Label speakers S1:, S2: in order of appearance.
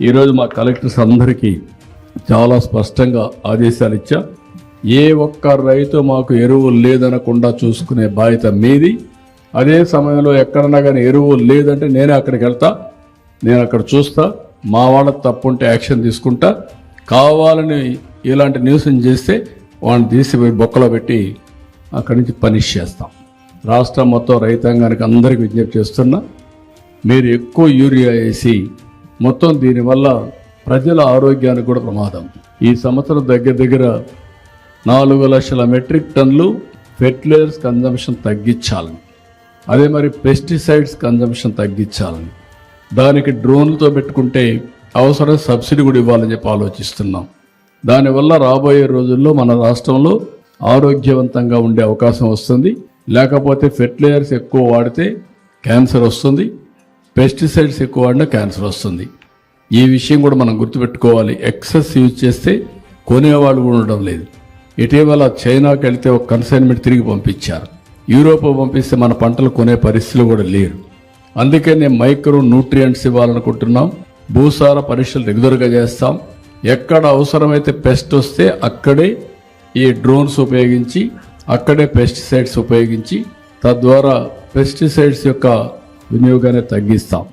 S1: ఈరోజు మా కలెక్టర్స్ అందరికీ చాలా స్పష్టంగా ఆదేశాలు ఇచ్చా. ఏ ఒక్క రైతు మాకు ఎరువులు లేదనకుండా చూసుకునే బాధ్యత మీది. అదే సమయంలో ఎక్కడన్నా కానీ ఎరువులు లేదంటే నేనే అక్కడికి వెళ్తా, నేను అక్కడ చూస్తా, మా వాళ్ళ తప్పుంటే యాక్షన్ తీసుకుంటా. కావాలని ఇలాంటి న్యూస్ని చేస్తే వాళ్ళని తీసిపోయి బొక్కలో పెట్టి అక్కడి నుంచి పనిష్ చేస్తాం. రాష్ట్రం మొత్తం రైతాంగానికి అందరికీ విజ్ఞప్తి చేస్తున్నా, మీరు ఎక్కువ యూరియా వేసి మొత్తం దీనివల్ల ప్రజల ఆరోగ్యానికి కూడా ప్రమాదం. ఈ సంవత్సరం దగ్గర 4 లక్షల మెట్రిక్ టన్నులు ఫెర్టిలైజర్స్ కన్జంప్షన్ తగ్గించాలని, అదే మరి పెస్టిసైడ్స్ కన్జంప్షన్ తగ్గించాలని, దానికి డ్రోన్లతో పెట్టుకుంటే అవసరం సబ్సిడీ కూడా ఇవ్వాలని చెప్పి ఆలోచిస్తున్నాం. దానివల్ల రాబోయే రోజుల్లో మన రాష్ట్రంలో ఆరోగ్యవంతంగా ఉండే అవకాశం వస్తుంది. లేకపోతే ఫెర్టిలైజర్స్ ఎక్కువ వాడితే క్యాన్సర్ వస్తుంది, పెస్టిసైడ్స్ ఎక్కువ వాడినా క్యాన్సర్ వస్తుంది. ఈ విషయం కూడా మనం గుర్తుపెట్టుకోవాలి. ఎక్సెస్ యూజ్ చేస్తే కొనేవాళ్ళు కూడా ఉండడం లేదు. ఇటీవల చైనాకి వెళ్తే ఒక కన్సైన్మెంట్ తిరిగి పంపించారు. యూరోప్ పంపిస్తే మన పంటలు కొనే పరిస్థితులు కూడా లేరు. అందుకే నేను మైక్రో న్యూట్రియంట్స్ ఇవ్వాలనుకుంటున్నాం. భూసార పరీక్షలు రెగ్యులర్గా చేస్తాం. ఎక్కడ అవసరమైతే పెస్ట్ వస్తే అక్కడే ఈ డ్రోన్స్ ఉపయోగించి, అక్కడే పెస్టిసైడ్స్ ఉపయోగించి, తద్వారా పెస్టిసైడ్స్ యొక్క వినియోగాన్ని తగ్గిస్తాం.